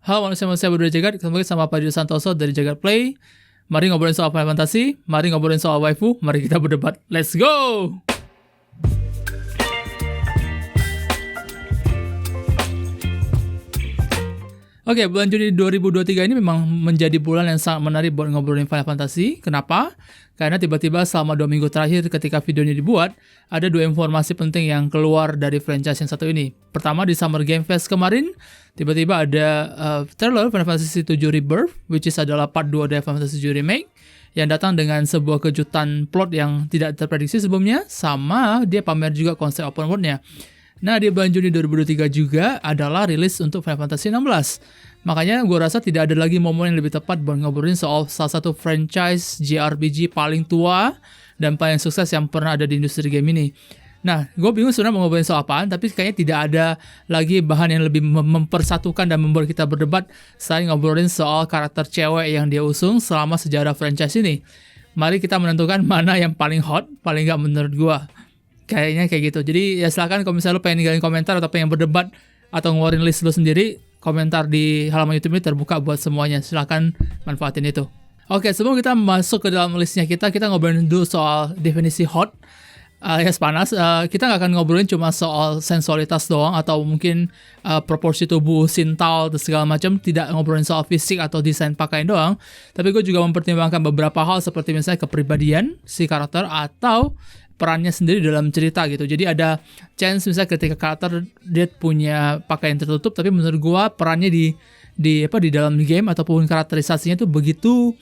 Halo manusia-manusia berdua jagat, ketemu lagi sama Pak Dio Santoso dari Jagat Play. Mari ngobrolin soal Final Fantasy, mari ngobrolin soal waifu, mari kita berdebat. Let's go! Oke, bulan Juni 2023 ini memang menjadi bulan yang sangat menarik buat ngobrolin Final Fantasy. Kenapa? Karena tiba-tiba selama 2 minggu terakhir ketika video ini dibuat, ada 2 informasi penting yang keluar dari franchise yang satu ini. Pertama, di Summer Game Fest kemarin, tiba-tiba ada trailer Final Fantasy 7 Rebirth, which is adalah part 2 dari Final Fantasy 7 Remake, yang datang dengan sebuah kejutan plot yang tidak terprediksi sebelumnya, sama dia pamer juga konsep open world-nya. Nah, di bulan Juni 2023 juga adalah rilis untuk Final Fantasy 16. Makanya gue rasa tidak ada lagi momen yang lebih tepat buat ngobrolin soal salah satu franchise JRPG paling tua dan paling sukses yang pernah ada di industri game ini. Nah, gue bingung sebenarnya mau ngobrolin soal apaan, tapi kayaknya tidak ada lagi bahan yang lebih mempersatukan dan membuat kita berdebat selain ngobrolin soal karakter cewek yang dia usung selama sejarah franchise ini. Mari kita menentukan mana yang paling hot, paling gak menurut gue. Kayaknya kayak gitu. Jadi ya silakan kalau misalnya lo pengen ninggalin komentar atau pengen berdebat atau ngeluarin list lo sendiri, komentar di halaman YouTube ini terbuka buat semuanya. Silakan manfaatin itu. Oke, sebelum kita masuk ke dalam listnya kita ngobrolin dulu soal definisi hot alias panas. Kita nggak akan ngobrolin cuma soal sensualitas doang atau mungkin proporsi tubuh, sintal, dan segala macam. Tidak ngobrolin soal fisik atau desain pakaian doang. Tapi gue juga mempertimbangkan beberapa hal seperti misalnya kepribadian si karakter atau perannya sendiri dalam cerita gitu. Jadi ada chance misalnya ketika karakter dia punya pakaian tertutup, tapi menurut gua perannya di dalam game ataupun karakterisasinya itu begitu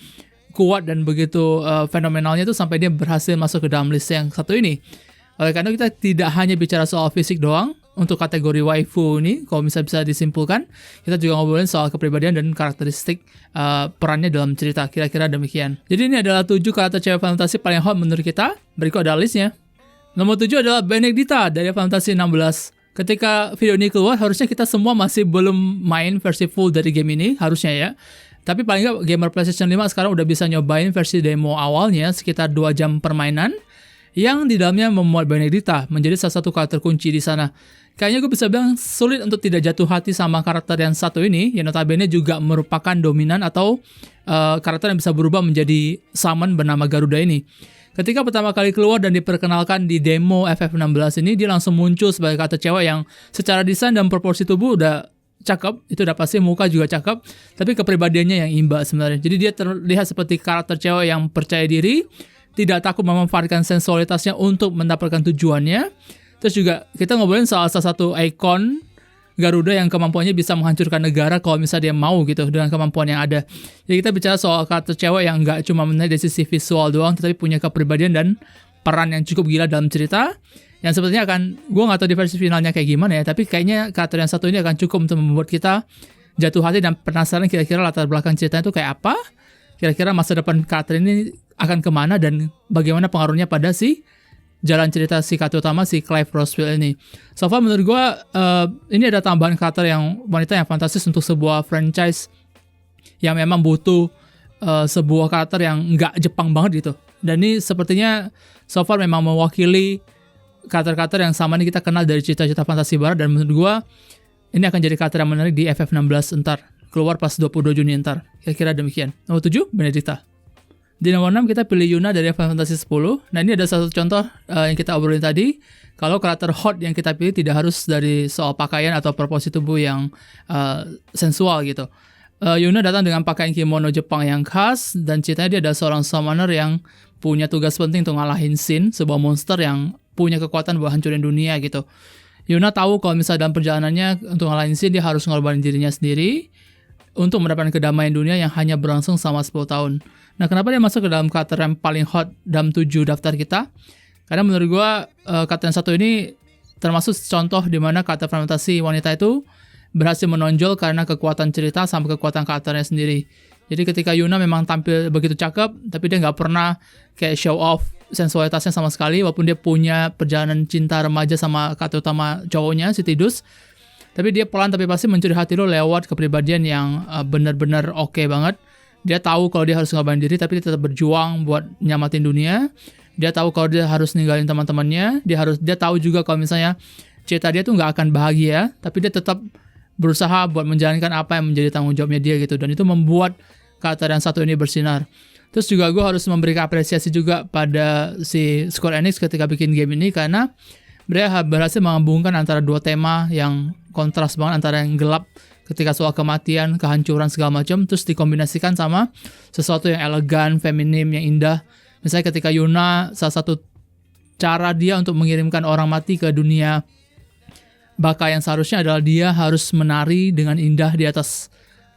kuat dan begitu fenomenalnya tuh sampai dia berhasil masuk ke dalam list yang satu ini. Oleh karena kita tidak hanya bicara soal fisik doang untuk kategori waifu ini, kalau misalnya bisa disimpulkan, kita juga ngobrolin soal kepribadian dan karakteristik perannya dalam cerita, kira-kira demikian. Jadi ini adalah 7 karakter cewek fantasi paling hot menurut kita. Berikut adalah listnya. Nomor 7 adalah Benedikta dari Fantasy 16. Ketika video ini keluar, harusnya kita semua masih belum main versi full dari game ini, harusnya ya. Tapi paling nggak gamer PlayStation 5 sekarang udah bisa nyobain versi demo awalnya, sekitar 2 jam permainan, yang di dalamnya memuat Benedikta menjadi salah satu karakter kunci di sana. Kayaknya gue bisa bilang sulit untuk tidak jatuh hati sama karakter yang satu ini, yang notabene juga merupakan dominan atau karakter yang bisa berubah menjadi summon bernama Garuda ini. Ketika pertama kali keluar dan diperkenalkan di demo FF16 ini, dia langsung muncul sebagai karakter cewek yang secara desain dan proporsi tubuh udah cakep, itu udah pasti, muka juga cakep, tapi kepribadiannya yang imba sebenarnya. Jadi dia terlihat seperti karakter cewek yang percaya diri, tidak takut memanfaatkan sensualitasnya untuk mendapatkan tujuannya. Terus juga kita ngobrolin soal salah satu ikon Garuda yang kemampuannya bisa menghancurkan negara kalau misalnya dia mau gitu dengan kemampuan yang ada. Jadi kita bicara soal karakter cewek yang nggak cuma menarik dari sisi visual doang, tetapi punya kepribadian dan peran yang cukup gila dalam cerita. Yang sepertinya gue nggak tahu di versi finalnya kayak gimana ya, tapi kayaknya karakter yang satu ini akan cukup untuk membuat kita jatuh hati dan penasaran kira-kira latar belakang ceritanya itu kayak apa, kira-kira masa depan karakter ini akan kemana dan bagaimana pengaruhnya pada si jalan cerita si karakter utama, si Clive Roswell ini. So far menurut gue ini ada tambahan karakter yang wanita yang fantastis untuk sebuah franchise yang memang butuh sebuah karakter yang nggak Jepang banget gitu. Dan ini sepertinya so far memang mewakili karakter-karakter yang sama ini kita kenal dari cerita-cerita fantasi barat, dan menurut gue ini akan jadi karakter yang menarik di FF16 ntar, keluar pas 22 Juni ntar. Kira-kira demikian. Nomor 7, Benedikta. Di nomor 6 kita pilih Yuna dari Final Fantasy 10. Nah ini ada satu contoh yang kita obrolin tadi. Kalau karakter hot yang kita pilih tidak harus dari soal pakaian atau proporsi tubuh yang sensual gitu. Yuna datang dengan pakaian kimono Jepang yang khas, dan ceritanya dia adalah seorang summoner yang punya tugas penting untuk ngalahin Sin, sebuah monster yang punya kekuatan buat hancurin dunia gitu. Yuna tahu kalau misalnya dalam perjalanannya untuk ngalahin Sin, dia harus ngorbanin dirinya sendiri untuk mendapatkan kedamaian dunia yang hanya berlangsung selama 10 tahun. Nah, kenapa dia masuk ke dalam karakter yang paling hot dalam 7 daftar kita? Karena menurut gue karakter yang satu ini termasuk contoh di mana karakter fantasi wanita itu berhasil menonjol karena kekuatan cerita sampai kekuatan karakternya sendiri. Jadi ketika Yuna memang tampil begitu cakep, tapi dia nggak pernah kayak show off sensualitasnya sama sekali, walaupun dia punya perjalanan cinta remaja sama karakter utama cowoknya, si Tidus. Tapi dia pelan tapi pasti mencuri hati lo lewat kepribadian yang benar-benar oke banget. Dia tahu kalau dia harus ngorbanin diri, tapi dia tetap berjuang buat nyamatin dunia. Dia tahu kalau dia harus ninggalin teman-temannya. Dia tahu juga kalau misalnya cerita dia tuh nggak akan bahagia, tapi dia tetap berusaha buat menjalankan apa yang menjadi tanggung jawabnya dia gitu, dan itu membuat karakter yang satu ini bersinar. Terus juga gue harus memberikan apresiasi juga pada si Square Enix ketika bikin game ini, karena mereka berhasil menggabungkan antara dua tema yang kontras banget, antara yang gelap ketika soal kematian, kehancuran segala macam, terus dikombinasikan sama sesuatu yang elegan, feminim, yang indah. Misalnya ketika Yuna, salah satu cara dia untuk mengirimkan orang mati ke dunia baka yang seharusnya adalah dia harus menari dengan indah di atas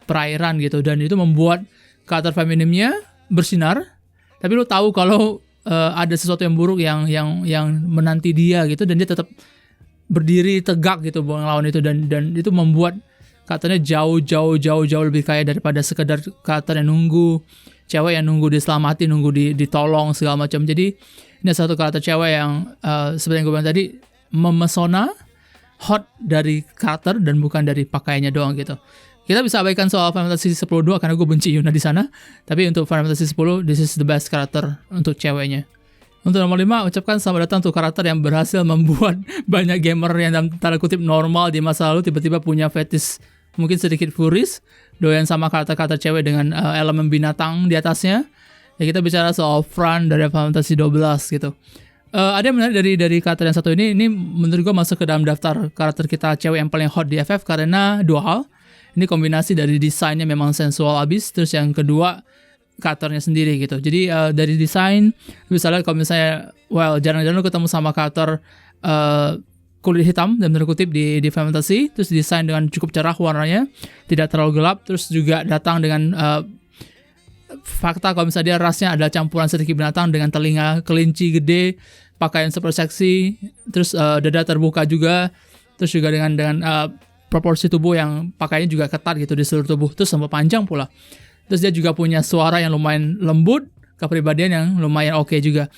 perairan gitu, dan itu membuat karakter feminimnya bersinar. Tapi lu tahu kalau ada sesuatu yang buruk yang menanti dia gitu, dan dia tetap berdiri tegak gitu buat ngelawan itu, dan itu membuat karakternya jauh lebih kaya daripada sekedar karakter yang nunggu, cewek yang nunggu diselamatkan, nunggu ditolong segala macam. Jadi ini satu karakter cewek yang seperti yang gue bilang tadi, memesona, hot dari karakter dan bukan dari pakaiannya doang gitu. Kita bisa abaikan soal Final Fantasy 10 2 karena gue benci Yuna di sana. Tapi untuk Final Fantasy 10, this is the best karakter untuk ceweknya. Untuk nomor 5, ucapkan selamat datang untuk karakter yang berhasil membuat banyak gamer yang dalam tanda kutip normal di masa lalu tiba-tiba punya fetish mungkin sedikit furis, doyan sama karakter-karakter cewek dengan elemen binatang di atasnya. Ya, kita bicara soal Fran dari Final Fantasy 12 gitu. Ada yang menarik dari karakter yang satu ini menurut gue masuk ke dalam daftar karakter kita cewek yang paling hot di FF karena dua hal. Ini kombinasi dari desainnya memang sensual abis, terus yang kedua karakternya sendiri gitu. Jadi dari desain bisa lihat kalau misalnya jarang-jarang lu ketemu sama karakter kulit hitam dalam tanda kutip di Final Fantasy, terus desain dengan cukup cerah warnanya, tidak terlalu gelap, terus juga datang dengan fakta kalau misalnya dia rasnya adalah campuran sedikit binatang dengan telinga kelinci gede, pakaian super seksi, terus dada terbuka juga, terus juga dengan proporsi tubuh yang pakainya juga ketat gitu di seluruh tubuh, terus sampai panjang pula. Terus dia juga punya suara yang lumayan lembut, kepribadian yang lumayan oke juga.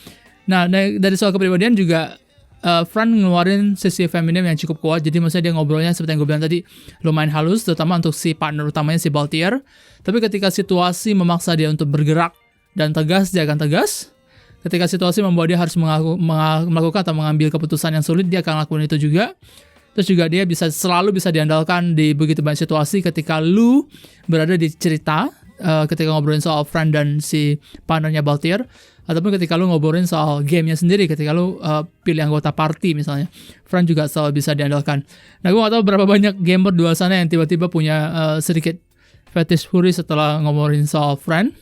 Nah, dari soal kepribadian juga Fran ngeluarin sisi feminim yang cukup kuat. Jadi maksudnya dia ngobrolnya seperti yang gue bilang tadi lumayan halus, terutama untuk si partner utamanya si Baltier. Tapi ketika situasi memaksa dia untuk bergerak dan tegas, dia akan tegas. Ketika situasi membuat dia harus melakukan atau mengambil keputusan yang sulit, dia akan lakukan itu juga. Terus juga dia selalu bisa diandalkan di begitu banyak situasi ketika lu berada di cerita, ketika ngobrolin soal Fran dan si partnernya Baltier, ataupun ketika lu ngobrolin soal gamenya sendiri, ketika lu pilih anggota party misalnya, Fran juga selalu bisa diandalkan. Nah, gue gak tahu berapa banyak gamer di luar sana yang tiba-tiba punya sedikit fetish fury setelah ngobrolin soal Fran.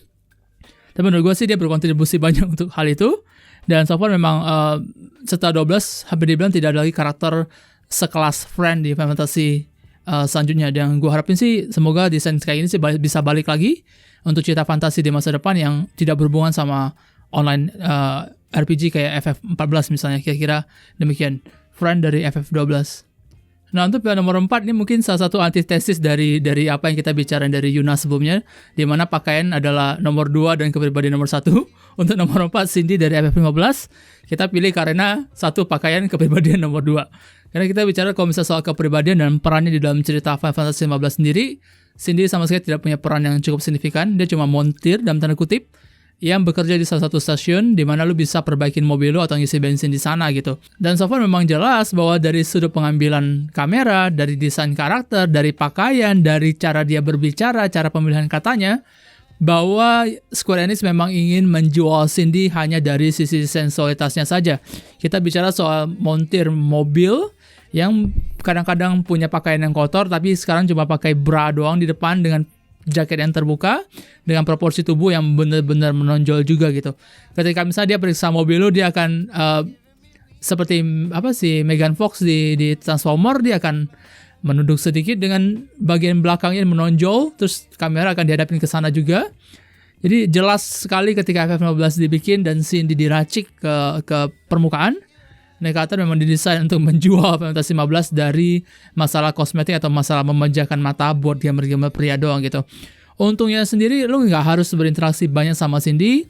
Tapi menurut gue sih dia berkontribusi banyak untuk hal itu. Dan so far memang setelah 12 hampir dibilang tidak ada lagi karakter sekelas Fran di Final Fantasy selanjutnya. Dan gue harapin sih semoga desain kayak ini sih bisa balik lagi untuk cerita fantasi di masa depan yang tidak berhubungan sama online RPG kayak FF14 misalnya. Kira-kira demikian Fran dari FF12. Nah, untuk pilihan nomor 4 ini mungkin salah satu antitesis dari apa yang kita bicarain dari Yuna sebelumnya, di mana pakaian adalah nomor 2 dan kepribadian nomor 1. Untuk nomor 4 Cindy dari FF15 kita pilih karena satu pakaian, kepribadian nomor 2. Karena kita bicara kalau misalnya soal kepribadian dan perannya di dalam cerita Final Fantasy 15 sendiri, Cindy sama sekali tidak punya peran yang cukup signifikan. Dia cuma montir dalam tanda kutip yang bekerja di salah satu stasiun di mana lu bisa perbaikin mobil lu atau ngisi bensin di sana gitu. Dan so far memang jelas bahwa dari sudut pengambilan kamera, dari desain karakter, dari pakaian, dari cara dia berbicara, cara pemilihan katanya, bahwa Square Enix memang ingin menjual Cindy hanya dari sisi sensualitasnya saja. Kita bicara soal montir mobil yang kadang-kadang punya pakaian yang kotor, tapi sekarang cuma pakai bra doang di depan dengan jaket yang terbuka, dengan proporsi tubuh yang benar-benar menonjol juga gitu. Ketika misalnya dia periksa mobil lu, dia akan seperti Megan Fox di Transformer, dia akan menunduk sedikit dengan bagian belakangnya menonjol, terus kamera akan dihadapin ke sana juga. Jadi jelas sekali ketika FF15 dibikin dan Cindy diracik ke permukaan. Karakter memang didesain untuk menjual Final Fantasy 15 dari masalah kosmetik atau masalah memanjakan mata buat gamer-gamer pria doang gitu. Untungnya sendiri lu nggak harus berinteraksi banyak sama Cindy.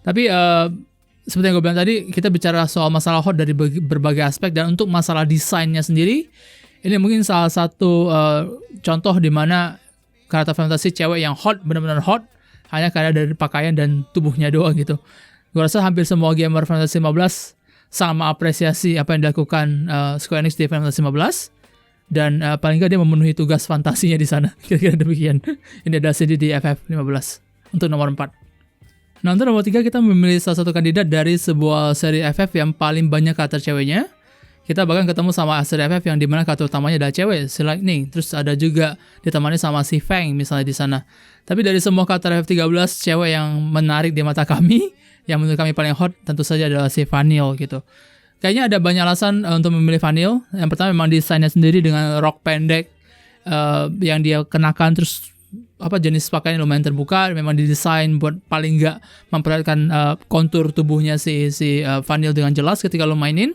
Tapi seperti yang gue bilang tadi, kita bicara soal masalah hot dari berbagai aspek, dan untuk masalah desainnya sendiri, ini mungkin salah satu contoh di mana karakter fantasi cewek yang hot, benar-benar hot, hanya karena dari pakaian dan tubuhnya doang gitu. Gue rasa hampir semua gamer Fantasy 15 sama apresiasi apa yang dilakukan Square Enix di Final Fantasy 15. dan paling nggak dia memenuhi tugas fantasinya di sana. Kira-kira demikian. Ini ada Cindy di FF15 untuk nomor 4. Nah, untuk nomor 3 kita memilih salah satu kandidat dari sebuah seri FF yang paling banyak karakter ceweknya. Kita bahkan ketemu sama seri FF yang dimana karakter utamanya adalah cewek, si Lightning. Terus ada juga ditemani sama si Fang misalnya di sana. Tapi dari semua karakter FF13, cewek yang menarik di mata kami, yang menurut kami paling hot, tentu saja adalah si Vanille gitu. Kayaknya ada banyak alasan untuk memilih Vanille. Yang pertama memang desainnya sendiri dengan rok pendek yang dia kenakan, terus jenis pakaiannya lumayan terbuka, memang didesain buat paling nggak memperlihatkan kontur tubuhnya si Vanille dengan jelas ketika lo mainin.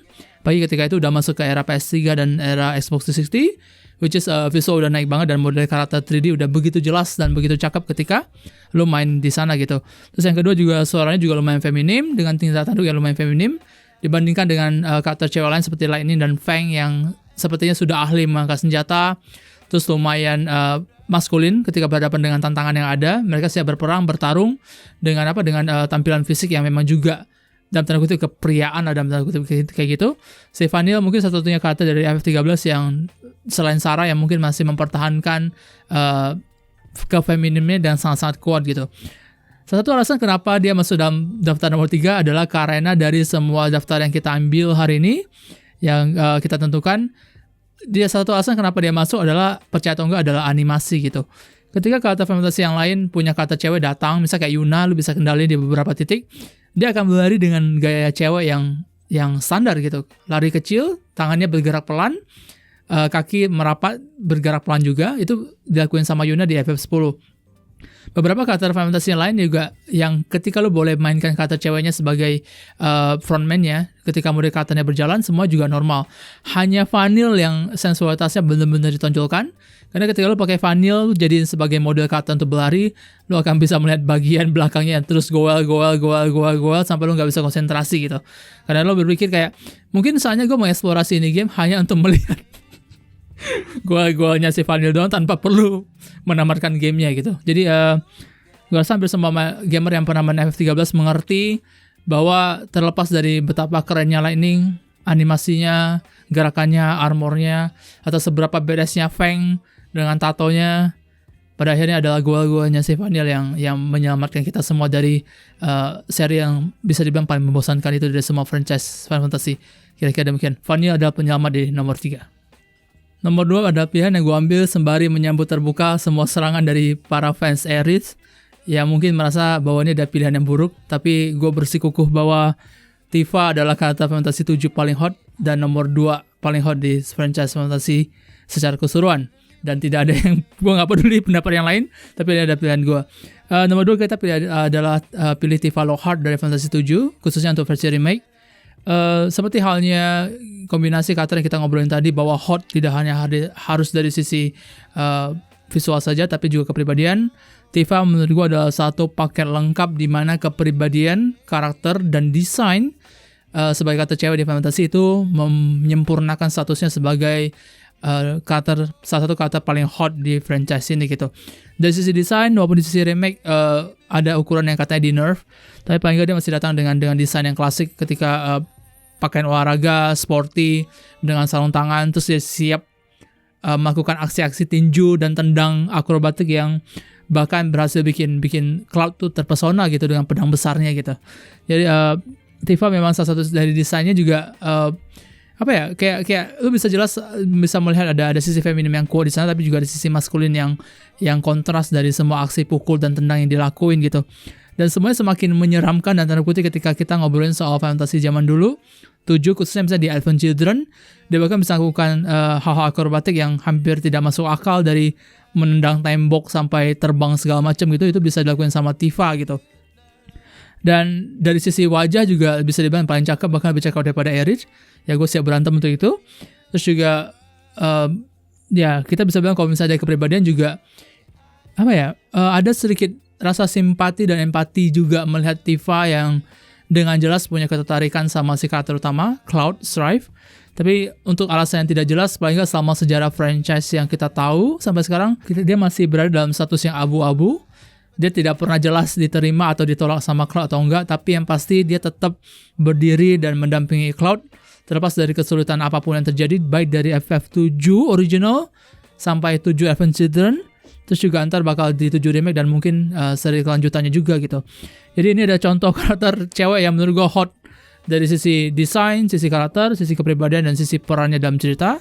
Bagi ketika itu udah masuk ke era PS3 dan era Xbox 360, which is visual udah naik banget dan model karakter 3D udah begitu jelas dan begitu cakep ketika lo main di sana gitu. Terus yang kedua juga suaranya juga lumayan feminim dengan tingkatan tanduk yang lumayan feminim dibandingkan dengan karakter cewek lain seperti Lightning dan Fang yang sepertinya sudah ahli mengangkat senjata, terus lumayan maskulin ketika berhadapan dengan tantangan yang ada. Mereka siap berperang, bertarung dengan tampilan fisik yang memang juga dalam tanda kutip kepriaan, dalam tanda kutip kayak gitu. Si Vanille mungkin satu-satunya karakter dari FF13 yang selain Sarah yang mungkin masih mempertahankan kefeminimnya dan sangat-sangat kuat gitu. Salah satu alasan kenapa dia masuk dalam daftar nomor 3 adalah karena dari semua daftar yang kita ambil hari ini, yang kita tentukan, dia salah satu alasan kenapa dia masuk adalah, percaya atau enggak, adalah animasi gitu. Ketika karakter fantasi yang lain punya karakter cewek datang, misalnya kayak Yuna, lu bisa kendaliin di beberapa titik, dia akan berlari dengan gaya cewek yang standar gitu. Lari kecil, tangannya bergerak pelan, kaki merapat, bergerak pelan juga. Itu dilakuin sama Yuna di FF10. Beberapa karakter fantasi yang lain juga yang ketika lo boleh mainkan karakter ceweknya sebagai frontman-nya, ketika mode karakternya berjalan, semua juga normal. Hanya Vanille yang sensualitasnya benar-benar ditonjolkan. Karena ketika lo pakai Vanille jadi sebagai model karakter untuk berlari, lo akan bisa melihat bagian belakangnya terus goel sampai lo nggak bisa konsentrasi gitu. Karena lo berpikir kayak, mungkin saatnya gue mengeksplorasi ini game hanya untuk melihat goal-goalnya si Vanille doang tanpa perlu menamatkan gamenya gitu. Jadi gue rasa hampir semua gamer yang pernah main FF13 mengerti bahwa terlepas dari betapa kerennya Lightning, animasinya, gerakannya, armornya, atau seberapa beresnya Fang dengan tatonya, pada akhirnya adalah goal-goalnya si Vanille yang menyelamatkan kita semua dari seri yang bisa dibilang paling membosankan itu dari semua franchise Final Fantasy. Kira-kira demikian. Vanille adalah penyelamat di nomor 3. Nomor 2 ada pilihan yang gue ambil sembari menyambut terbuka semua serangan dari para fans Aerith yang mungkin merasa bahwa ini ada pilihan yang buruk, tapi gue bersikukuh bahwa Tifa adalah karakter Fantasy 7 paling hot dan nomor 2 paling hot di franchise Fantasy secara keseluruhan. Dan tidak ada yang, gue gak peduli pendapat yang lain, tapi ini ada pilihan gue. Nomor 2 kita pilih adalah pilih Tifa Lockhart dari Fantasy 7, khususnya untuk versi remake. Seperti halnya kombinasi karakter yang kita ngobrolin tadi, bahwa hot tidak hanya harus dari sisi visual saja, tapi juga kepribadian. Tifa menurut gue adalah satu paket lengkap di mana kepribadian, karakter, dan desain sebagai karakter cewek di Fantasy itu menyempurnakan statusnya sebagai salah satu karakter paling hot di franchise ini gitu. Dari sisi desain walaupun di sisi remake ada ukuran yang katanya di nerf, tapi paling nggak dia masih datang dengan desain yang klasik ketika pakaian olahraga, sporty, dengan sarung tangan, terus dia siap melakukan aksi-aksi tinju dan tendang akrobatik yang bahkan berhasil bikin Cloud tuh terpesona gitu dengan pedang besarnya gitu. Jadi Tifa memang salah satu dari desainnya juga kayak lu bisa melihat ada sisi feminim yang kuat di sana, tapi juga ada sisi maskulin yang kontras dari semua aksi pukul dan tendang yang dilakuin gitu. Dan semuanya semakin menyeramkan dan tanda kutip ketika kita ngobrolin soal fantasi zaman dulu 7, khususnya misalnya di Advent Children, dia bahkan bisa melakukan hal-hal akrobatik yang hampir tidak masuk akal, dari menendang tembok sampai terbang segala macam gitu, itu bisa dilakukan sama Tifa gitu. Dan dari sisi wajah juga bisa dibilang paling cakep, bahkan lebih cakep daripada Aerith. Ya gue siap berantem untuk itu. Terus juga ya kita bisa bilang kalau misalnya dari kepribadian juga ada sedikit rasa simpati dan empati juga melihat Tifa yang dengan jelas punya ketertarikan sama si karakter utama Cloud Strife. Tapi untuk alasan yang tidak jelas, paling nggak selama sejarah franchise yang kita tahu sampai sekarang, dia masih berada dalam status yang abu-abu. Dia tidak pernah jelas diterima atau ditolak sama Cloud atau enggak, tapi yang pasti dia tetap berdiri dan mendampingi Cloud terlepas dari kesulitan apapun yang terjadi, baik dari FF7 original sampai 7 Advent Children, terus juga antar bakal di 7 remake dan mungkin seri kelanjutannya juga gitu. Jadi ini ada contoh karakter cewek yang menurut gue hot dari sisi desain, sisi karakter, sisi kepribadian, dan sisi perannya dalam cerita.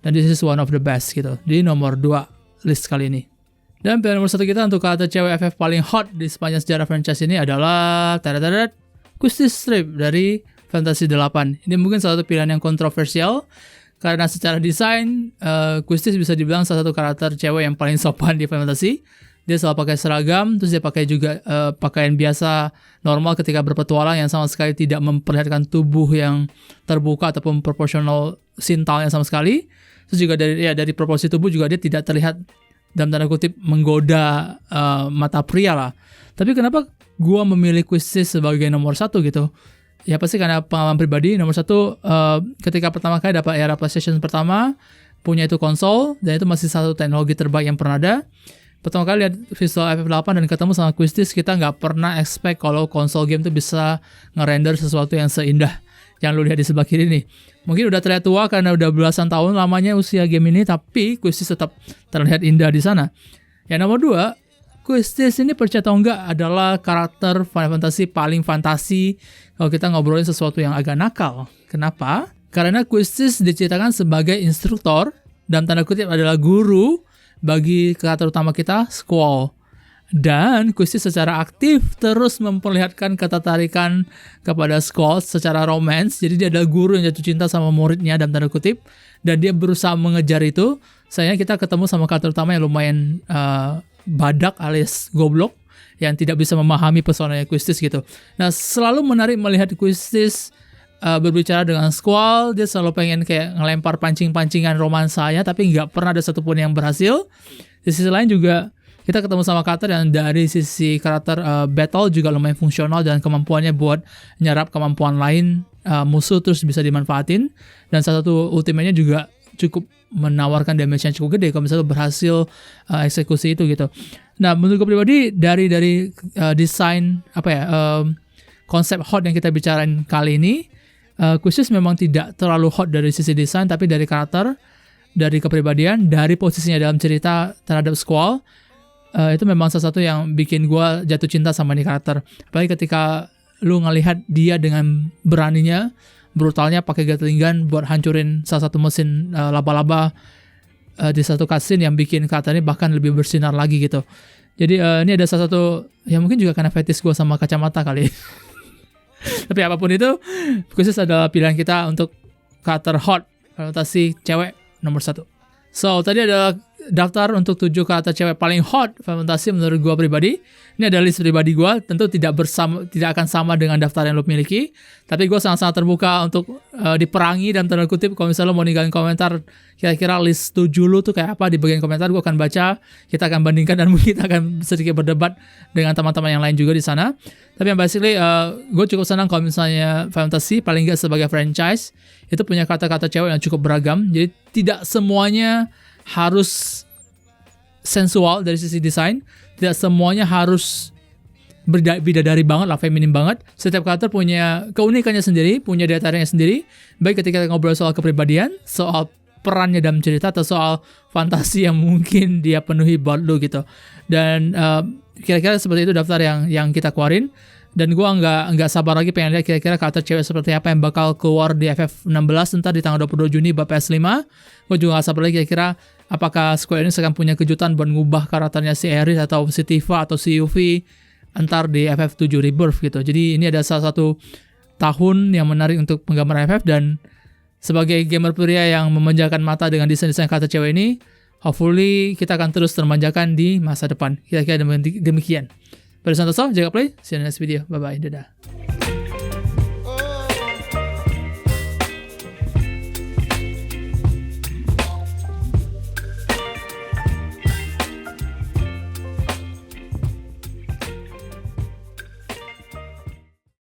Dan this is one of the best gitu. Di nomor 2 list kali ini. Dan pilihan nomor 1 kita untuk karakter cewek FF paling hot di sepanjang sejarah franchise ini adalah Quistis Strip dari Fantasy 8. Ini mungkin salah satu pilihan yang kontroversial karena secara desain Quistis bisa dibilang salah satu karakter cewek yang paling sopan di Fantasy. Dia selalu pakai seragam, terus dia pakai juga pakaian biasa normal ketika berpetualang yang sama sekali tidak memperlihatkan tubuh yang terbuka ataupun proporsional sintalnya sama sekali. Terus juga dari proporsi tubuh juga dia tidak terlihat dalam tanda kutip menggoda mata pria lah. Tapi kenapa gua memilih Quistis sebagai nomor 1 gitu? Ya pasti karena pengalaman pribadi. Nomor 1, ketika pertama kali dapat era PlayStation pertama, punya itu konsol, dan itu masih satu teknologi terbaik yang pernah ada. Pertama kali lihat visual FF8 dan ketemu sama Quistis, kita nggak pernah expect kalau konsol game itu bisa ngerender sesuatu yang seindah yang lu lihat di sebelah kiri nih. Mungkin udah terlihat tua karena udah belasan tahun lamanya usia game ini, tapi Quistis tetap terlihat indah di sana. Yang nomor 2, Quistis ini percaya atau enggak adalah karakter Final Fantasy paling fantasi kalau kita ngobrolin sesuatu yang agak nakal. Kenapa? Karena Quistis diceritakan sebagai instruktur, dalam tanda kutip adalah guru bagi karakter utama kita, Squall. Dan Quistis secara aktif terus memperlihatkan ketertarikan kepada Squall secara romance. Jadi dia adalah guru yang jatuh cinta sama muridnya dalam tanda kutip, dan dia berusaha mengejar itu. Sayangnya kita ketemu sama karakter utama yang lumayan badak alias goblok yang tidak bisa memahami pesonanya Quistis gitu. Nah, selalu menarik melihat Quistis berbicara dengan Squall. Dia selalu pengen kayak ngelempar pancing-pancingan romansanya, tapi nggak pernah ada satupun yang berhasil. Di sisi lain juga kita ketemu sama karakter yang dari sisi karakter battle juga lumayan fungsional dan kemampuannya buat nyerap kemampuan lain musuh terus bisa dimanfaatin. Dan salah satu ultimate-nya juga cukup menawarkan damage yang cukup gede kalau misalnya berhasil eksekusi itu gitu. Nah, menurut gue pribadi dari desain konsep hot yang kita bicarain kali ini, Quistis memang tidak terlalu hot dari sisi desain, tapi dari karakter, dari kepribadian, dari posisinya dalam cerita terhadap Squall, itu memang salah satu yang bikin gue jatuh cinta sama ini karakter. Apalagi ketika lu ngelihat dia dengan beraninya, brutalnya pakai Gatling gun buat hancurin salah satu mesin laba-laba di satu cutscene yang bikin karakter ini bahkan lebih bersinar lagi gitu. Jadi ini ada salah satu, ya mungkin juga karena fetish gue sama kacamata kali. Tapi apapun itu, Quistis adalah pilihan kita untuk karakter hot fantasi cewek nomor 1. So, tadi adalah daftar untuk 7 karakter cewek paling hot fantasi menurut gue pribadi. Ini adalah list pribadi gue, tentu tidak akan sama dengan daftar yang lo miliki. Tapi gue sangat-sangat terbuka untuk diperangi dalam tanda kutip. Kalau misalnya lo mau ninggalin komentar, kira-kira list 7 lo tuh kayak apa, di bagian komentar gue akan baca. Kita akan bandingkan dan mungkin kita akan sedikit berdebat dengan teman-teman yang lain juga di sana. Tapi yang basically, gue cukup senang kalau misalnya Fantasy, paling nggak sebagai franchise, itu punya kata-kata cewek yang cukup beragam. Jadi tidak semuanya harus sensual dari sisi desain, tidak semuanya harus bidadari banget lah, feminim banget. Setiap karakter punya keunikannya sendiri, punya daya tariknya sendiri, baik ketika kita ngobrol soal kepribadian, soal perannya dalam cerita, atau soal fantasi yang mungkin dia penuhi buat lu gitu. Dan kira-kira seperti itu daftar yang kita keluarin. Dan gue nggak sabar lagi pengen lihat kira-kira karakter cewek seperti apa yang bakal keluar di FF16 ntar di tanggal 22 Juni buat PS5. Gue juga nggak sabar lagi kira-kira apakah Square Enix akan punya kejutan buat ngubah karakternya si Aerith atau si Tifa atau si Yuffie ntar di FF7 Rebirth gitu. Jadi ini ada salah satu tahun yang menarik untuk penggemar FF, dan sebagai gamer pria yang memanjakan mata dengan desain-desain karakter cewek ini, hopefully kita akan terus termanjakan di masa depan. Kira-kira demikian. Pada Santoso, jaga play, see you in the next video. Bye-bye, dadah.